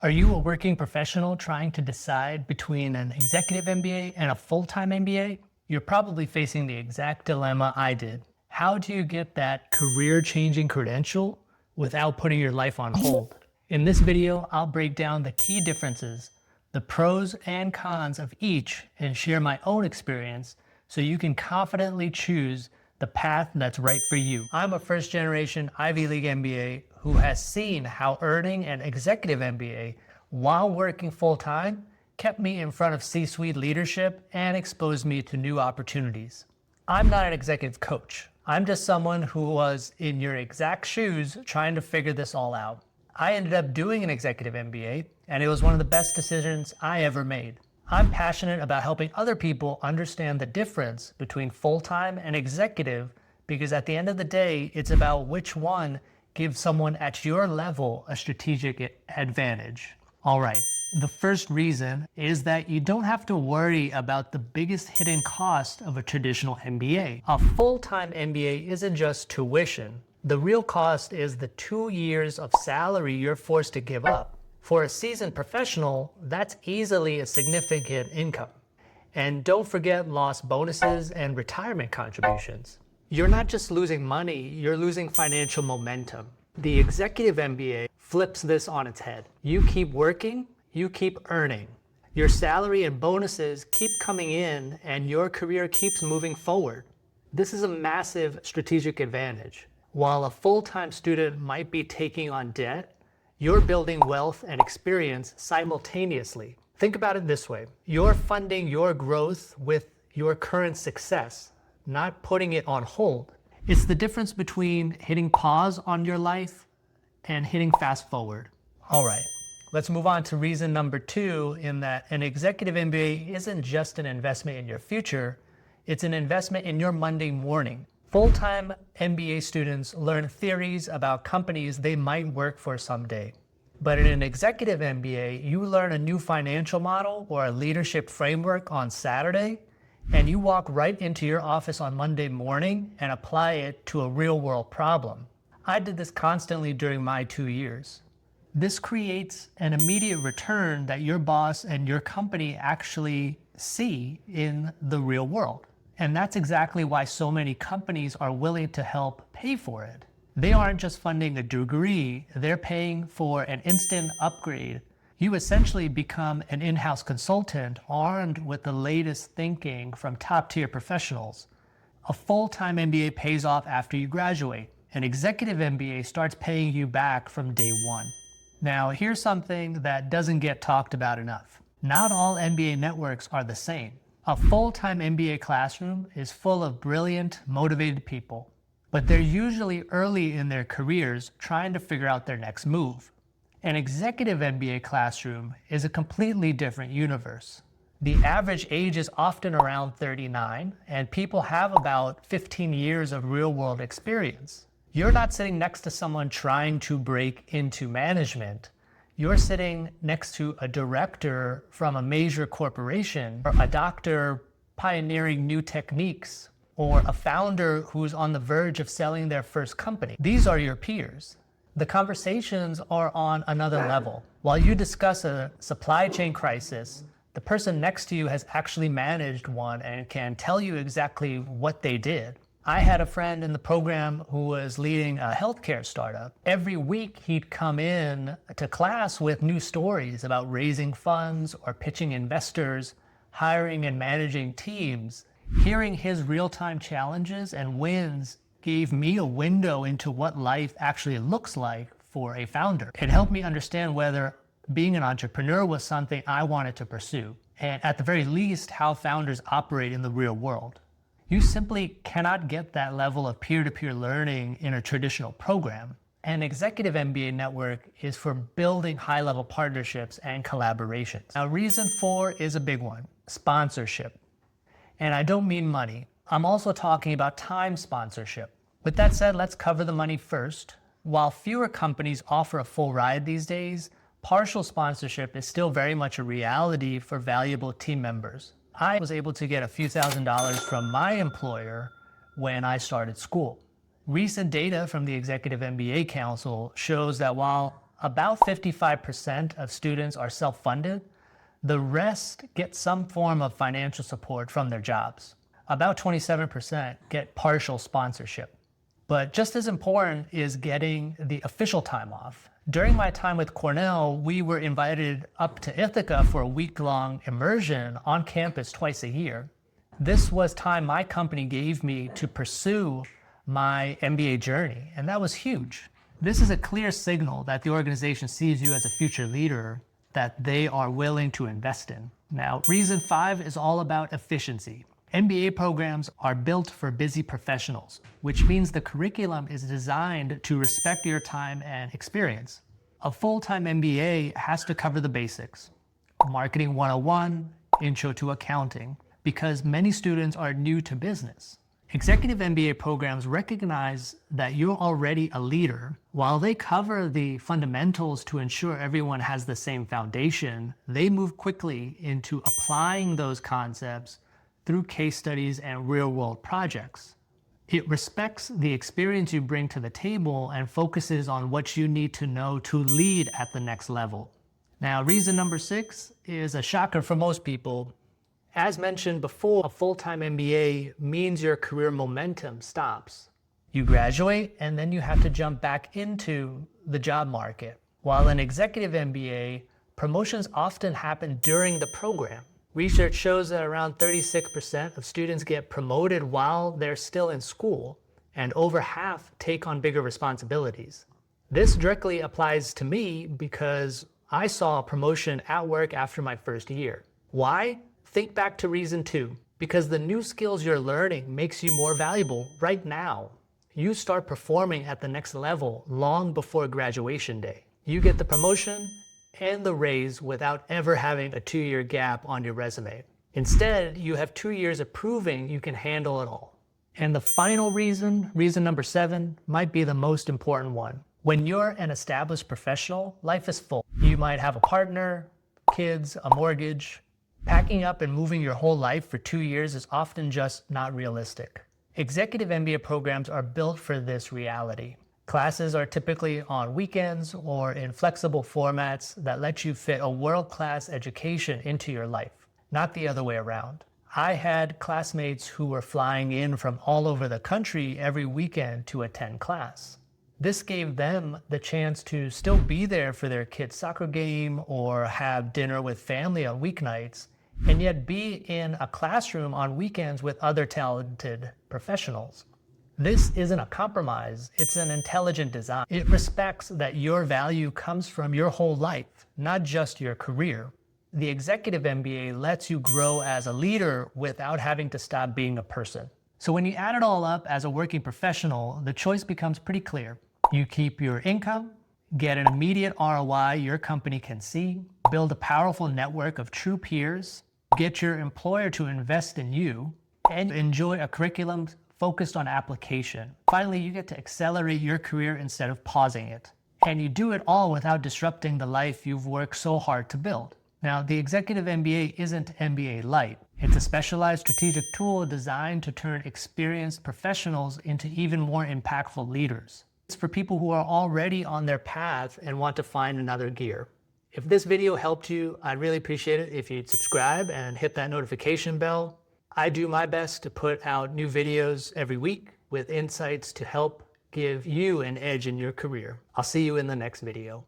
Are you a working professional trying to decide between an executive MBA and a full-time MBA? You're probably facing the exact dilemma I did. How do you get that career-changing credential without putting your life on hold? In this video, I'll break down the key differences, the pros and cons of each, and share my own experience so you can confidently choose the path that's right for you. I'm a first-generation Ivy League MBA who has seen how earning an executive MBA while working full-time kept me in front of C-suite leadership and exposed me to new opportunities. I'm not an executive coach. I'm just someone who was in your exact shoes trying to figure this all out. I ended up doing an executive MBA, and it was one of the best decisions I ever made. I'm passionate about helping other people understand the difference between full-time and executive because at the end of the day, it's about which one gives someone at your level a strategic advantage. All right, the first reason is that you don't have to worry about the biggest hidden cost of a traditional MBA. A full-time MBA isn't just tuition. The real cost is the 2 years of salary you're forced to give up. For a seasoned professional, that's easily a significant income. And don't forget lost bonuses and retirement contributions. You're not just losing money, you're losing financial momentum. The executive MBA flips this on its head. You keep working, you keep earning. Your salary and bonuses keep coming in and your career keeps moving forward. This is a massive strategic advantage. While a full-time student might be taking on debt, you're building wealth and experience simultaneously. Think about it this way. You're funding your growth with your current success, not putting it on hold. It's the difference between hitting pause on your life and hitting fast forward. All right, let's move on to reason number 2, in that an executive MBA isn't just an investment in your future, it's an investment in your Monday morning. Full-time MBA students learn theories about companies they might work for someday. But in an executive MBA, you learn a new financial model or a leadership framework on Saturday, and you walk right into your office on Monday morning and apply it to a real-world problem. I did this constantly during my 2 years. This creates an immediate return that your boss and your company actually see in the real world. And that's exactly why so many companies are willing to help pay for it. They aren't just funding a degree, they're paying for an instant upgrade. You essentially become an in-house consultant armed with the latest thinking from top-tier professionals. A full-time MBA pays off after you graduate. An executive MBA starts paying you back from day one. Now, here's something that doesn't get talked about enough. Not all MBA networks are the same. A full-time MBA classroom is full of brilliant, motivated people, but they're usually early in their careers trying to figure out their next move. An executive MBA classroom is a completely different universe. The average age is often around 39, and people have about 15 years of real-world experience. You're not sitting next to someone trying to break into management. You're sitting next to a director from a major corporation, or a doctor pioneering new techniques, or a founder who's on the verge of selling their first company. These are your peers. The conversations are on another level. While you discuss a supply chain crisis, the person next to you has actually managed one and can tell you exactly what they did. I had a friend in the program who was leading a healthcare startup. Every week he'd come in to class with new stories about raising funds or pitching investors, hiring and managing teams. Hearing his real-time challenges and wins gave me a window into what life actually looks like for a founder. It helped me understand whether being an entrepreneur was something I wanted to pursue, and at the very least, how founders operate in the real world. You simply cannot get that level of peer-to-peer learning in a traditional program. An executive MBA network is for building high-level partnerships and collaborations. Now, reason 4 is a big one: sponsorship. And I don't mean money. I'm also talking about time sponsorship. With that said, let's cover the money first. While fewer companies offer a full ride these days, partial sponsorship is still very much a reality for valuable team members. I was able to get a few $1,000s from my employer when I started school. Recent data from the Executive MBA Council shows that while About 55% of students are self-funded. The rest get some form of financial support from their jobs. About 27% get partial sponsorship. But just as important is getting the official time off. During my time with Cornell, we were invited up to Ithaca for a week-long immersion on campus twice a year. This was time my company gave me to pursue my MBA journey, and that was huge. This is a clear signal that the organization sees you as a future leader that they are willing to invest in. Now, reason 5 is all about efficiency. MBA programs are built for busy professionals, which means the curriculum is designed to respect your time and experience. A full-time MBA has to cover the basics. Marketing 101, intro to accounting, because many students are new to business. Executive MBA programs recognize that you're already a leader. While they cover the fundamentals to ensure everyone has the same foundation, they move quickly into applying those concepts through case studies and real-world projects. It respects the experience you bring to the table and focuses on what you need to know to lead at the next level. Now, reason number 6 is a shocker for most people. As mentioned before, a full-time MBA means your career momentum stops. You graduate and then you have to jump back into the job market. While in Executive MBA, promotions often happen during the program. Research shows that around 36% of students get promoted while they're still in school, and over half take on bigger responsibilities. This directly applies to me because I saw a promotion at work after my first year. Why? Think back to reason 2. Because the new skills you're learning makes you more valuable right now. You start performing at the next level long before graduation day. You get the promotion and the raise without ever having a 2-year gap on your resume. Instead, you have 2 years of proving you can handle it all. And the final reason number 7, might be the most important one. When you're an established professional, life is full. You might have a partner, kids, a mortgage. Packing up and moving your whole life for 2 years is often just not realistic. Executive MBA programs are built for this reality. Classes are typically on weekends or in flexible formats that let you fit a world-class education into your life, not the other way around. I had classmates who were flying in from all over the country every weekend to attend class. This gave them the chance to still be there for their kid's soccer game or have dinner with family on weeknights, and yet be in a classroom on weekends with other talented professionals. This isn't a compromise, it's an intelligent design. It respects that your value comes from your whole life, not just your career. The Executive MBA lets you grow as a leader without having to stop being a person. So when you add it all up as a working professional, the choice becomes pretty clear. You keep your income, get an immediate ROI your company can see, build a powerful network of true peers, get your employer to invest in you, and enjoy a curriculum focused on application. Finally, you get to accelerate your career instead of pausing it. And you do it all without disrupting the life you've worked so hard to build. Now, the Executive MBA isn't MBA light. It's a specialized strategic tool designed to turn experienced professionals into even more impactful leaders. It's for people who are already on their path and want to find another gear. If this video helped you, I'd really appreciate it if you'd subscribe and hit that notification bell. I do my best to put out new videos every week with insights to help give you an edge in your career. I'll see you in the next video.